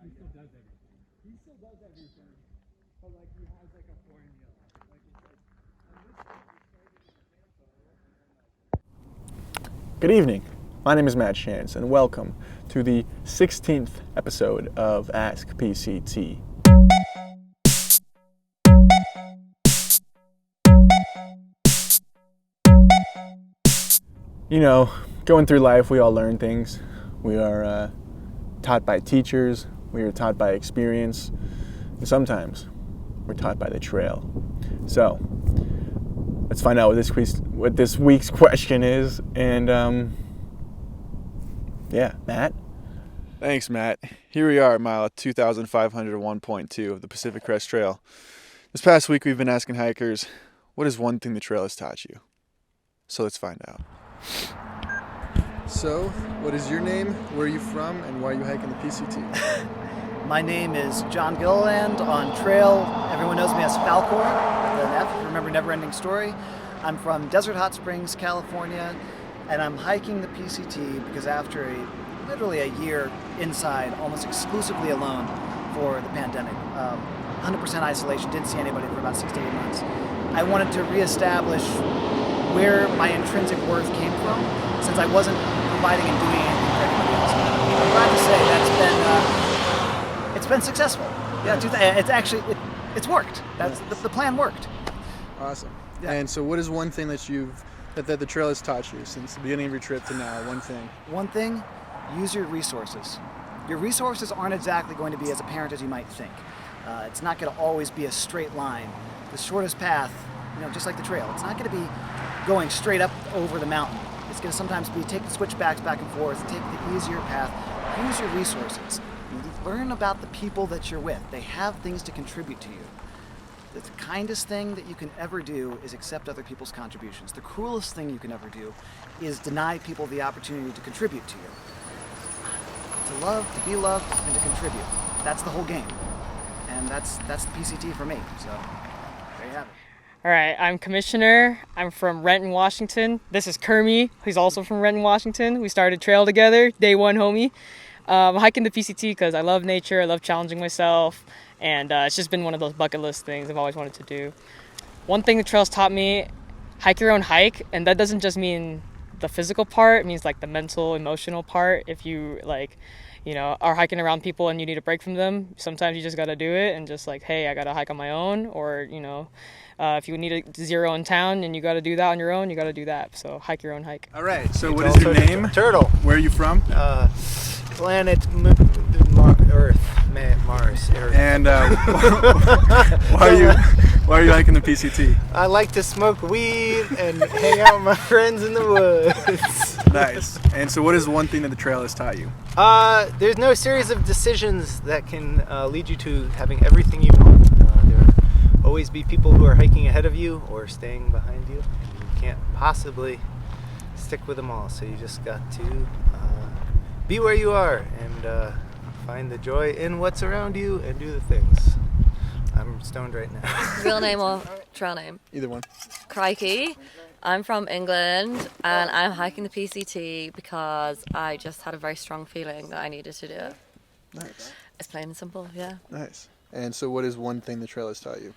he still does everything. He still does everything, but like he has like a formula. Like it's like on this trip we started in Tampa. Good evening. My name is Matt Chance, and welcome to the 16th episode of AskPCT. You know, going through life, we all learn things. We are taught by teachers, we are taught by experience, and sometimes we're taught by the trail. So, let's find out what this week's question is, and yeah, Matt? Thanks, Matt. Here we are at mile 2,501.2 of the Pacific Crest Trail. This past week we've been asking hikers, what is one thing the trail has taught you? So let's find out. So, what is your name, where are you from, and why are you hiking the PCT? My name is John Gilliland on trail. Everyone knows me as Falcor, with an F, remember Neverending Story. I'm from Desert Hot Springs, California, and I'm hiking the PCT because after literally a year inside, almost exclusively alone for the pandemic, 100% isolation, didn't see anybody for about 6 to 8 months, I wanted to reestablish where my intrinsic worth came from, since I wasn't providing and doing anything for anybody else. I'm glad to say it's been successful. Yeah, it's actually it's worked. The plan worked. Awesome. Yeah. And so what is one thing that the trail has taught you since the beginning of your trip to now? One thing. One thing, use your resources. Your resources aren't exactly going to be as apparent as you might think. It's not going to always be a straight line. The shortest path, just like the trail, it's not going to be going straight up over the mountain. It's going to sometimes be take the switchbacks back and forth, take the easier path, use your resources. Learn about the people that you're with. They have things to contribute to you. The kindest thing that you can ever do is accept other people's contributions. The cruelest thing you can ever do is deny people the opportunity to contribute to you. To love, to be loved, and to contribute. That's the whole game. And that's the PCT for me. So, there you have it. All right, I'm Commissioner. I'm from Renton, Washington. This is Kermie, who's also from Renton, Washington. We started trail together, day one homie. I'm hiking the PCT because I love nature, I love challenging myself, and it's just been one of those bucket list things I've always wanted to do. One thing the trail's taught me, hike your own hike, and that doesn't just mean the physical part, it means like the mental, emotional part. If you are hiking around people and you need a break from them, sometimes you just gotta do it and just like, hey, I gotta hike on my own, or if you need a zero in town and you got to do that on your own, you got to do that. So hike your own hike. All right. So what is your name? Turtle. Where are you from? Planet Earth. Mars. Earth. And why are you hiking the PCT? I like to smoke weed and hang out with my friends in the woods. Nice. And so what is one thing that the trail has taught you? There's no series of decisions that can lead you to having everything you want. Always be people who are hiking ahead of you or staying behind you. You can't possibly stick with them all, so you just got to be where you are and find the joy in what's around you and do the things. I'm stoned right now. Real name or trail name? Either one. Crikey. I'm from England and I'm hiking the PCT because I just had a very strong feeling that I needed to do it. Nice. It's plain and simple, yeah. Nice. And so what is one thing the trail has taught you?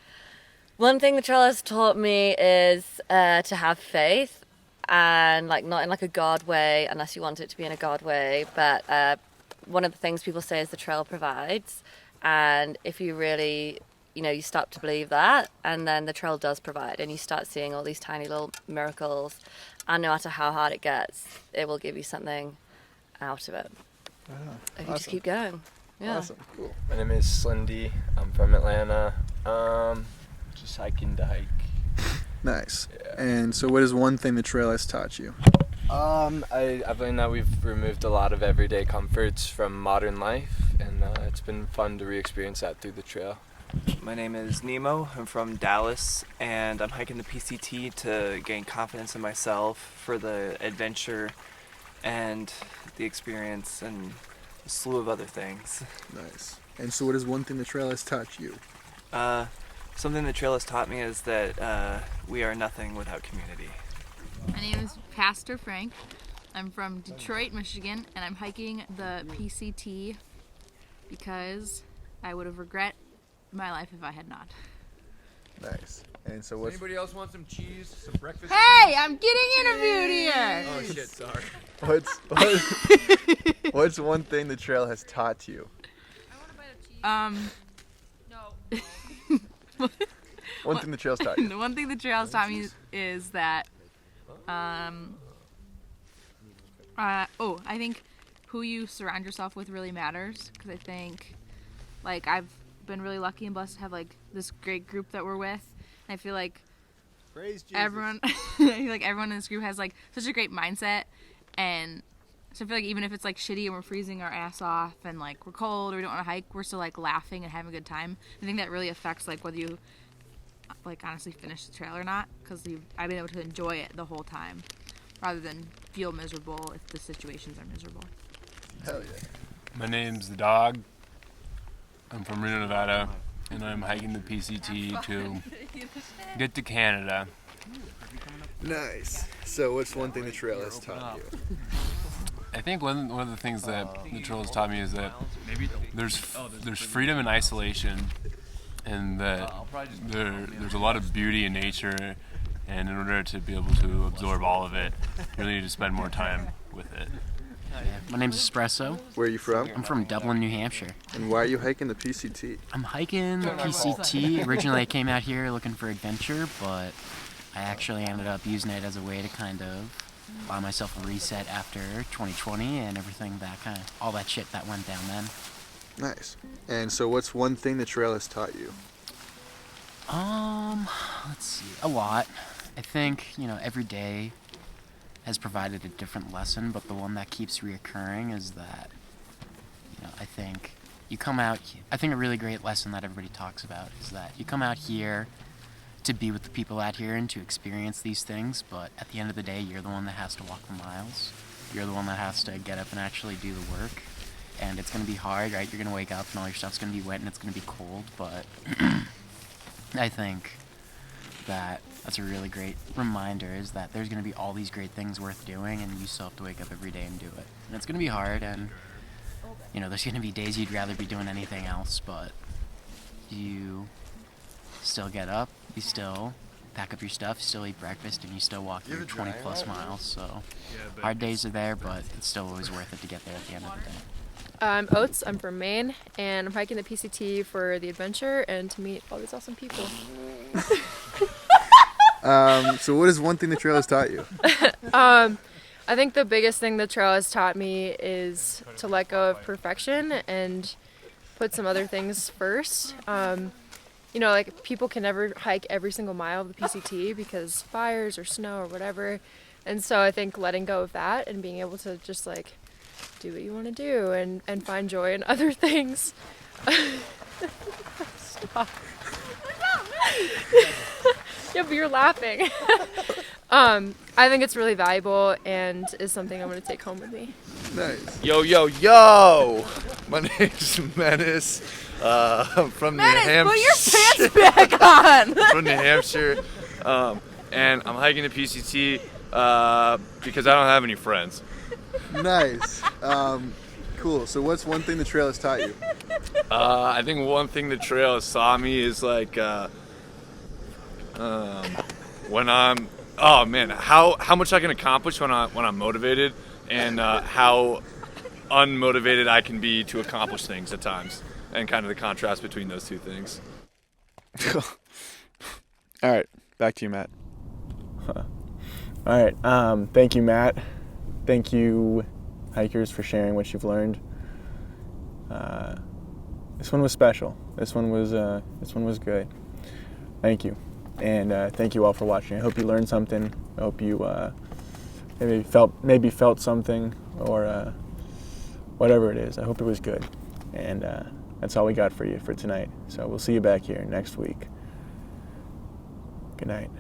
One thing the trail has taught me is to have faith, and not in a God way, unless you want it to be in a God way, but one of the things people say is the trail provides, and if you really, you start to believe that, and then the trail does provide, and you start seeing all these tiny little miracles, and no matter how hard it gets, it will give you something out of it. Wow. If you just keep going. Yeah. Awesome. Cool. My name is Slindy. I'm from Atlanta. Just hiking to hike. Nice. Yeah. And so what is one thing the trail has taught you? I've learned that we've removed a lot of everyday comforts from modern life, and it's been fun to re-experience that through the trail. My name is Nemo. I'm from Dallas, and I'm hiking the PCT to gain confidence in myself for the adventure and the experience and a slew of other things. Nice. And so what is one thing the trail has taught you? Something the trail has taught me is that we are nothing without community. My name is Pastor Frank. I'm from Detroit, Michigan, and I'm hiking the PCT because I would have regret my life if I had not. Nice. And so what's Anybody else want some cheese, some breakfast? Hey, I'm getting interviewed here. Oh shit, sorry. what's one thing the trail has taught you? One thing the trail's taught you. The one thing the trail's taught me is that, I think who you surround yourself with really matters. Because I think, like, I've been really lucky and blessed to have, like, this great group that we're with. And I feel like everyone in this group has, like, such a great mindset. And so I feel like even if it's, like, shitty and we're freezing our ass off and, like, we're cold or we don't want to hike, we're still, like, laughing and having a good time. I think that really affects, like, whether you, like, honestly finish the trail or not, because I've been able to enjoy it the whole time rather than feel miserable if the situations are miserable. Hell yeah. My name's the Dog. I'm from Reno, Nevada, and I'm hiking the PCT to get to Canada. Nice. So what's one thing the trail has taught you? I think one of the things that the trail has taught me is that there's freedom in isolation, and that there's a lot of beauty in nature, and in order to be able to absorb all of it, you really need to spend more time with it. My name's Espresso. Where are you from? I'm from Dublin, New Hampshire. And why are you hiking the PCT? I'm hiking the PCT. Originally I came out here looking for adventure, but I actually ended up using it as a way to kind of buy myself a reset after 2020 and everything all that shit that went down then. Nice. And so what's one thing the trail has taught you? Let's see, a lot. I think, every day has provided a different lesson, but the one that keeps reoccurring is that, I think you come out, I think a really great lesson that everybody talks about is that you come out here to be with the people out here and to experience these things, but at the end of the day, you're the one that has to walk the miles. You're the one that has to get up and actually do the work, and it's going to be hard, right? You're going to wake up and all your stuff's going to be wet and it's going to be cold, but I think that's a really great reminder, is that there's going to be all these great things worth doing, and you still have to wake up every day and do it. And it's going to be hard, and there's going to be days you'd rather be doing anything else, but you still get up, you still pack up your stuff, you still eat breakfast, and you still walk your 20 plus miles. So hard days are there, but it's still always worth it to get there at the end of the day. I'm Oates, I'm from Maine, and I'm hiking the PCT for the adventure and to meet all these awesome people. So what is one thing the trail has taught you? I think the biggest thing the trail has taught me is to let go of perfection and put some other things first. Like, people can never hike every single mile of the PCT because fires or snow or whatever. And so I think letting go of that and being able to just, like, do what you want to do and find joy in other things. Stop. Yeah, but you're laughing. I think it's really valuable and is something I'm going to take home with me. Nice. Yo, yo, yo! My name's Menace. I'm from New Hampshire. Put your pants back on! From New Hampshire. And I'm hiking the PCT because I don't have any friends. Nice. Cool. So what's one thing the trail has taught you? I think one thing the trail has taught me is, like, when I'm, how much I can accomplish when I'm motivated, and how unmotivated I can be to accomplish things at times, and kind of the contrast between those two things. All right, back to you, Matt. All right, thank you, Matt. Thank you, hikers, for sharing what you've learned. This one was special. This one was good. Thank you. And thank you all for watching. I hope you learned something. I hope you maybe felt something, or whatever it is. I hope it was good. And that's all we got for you for tonight. So we'll see you back here next week. Good night.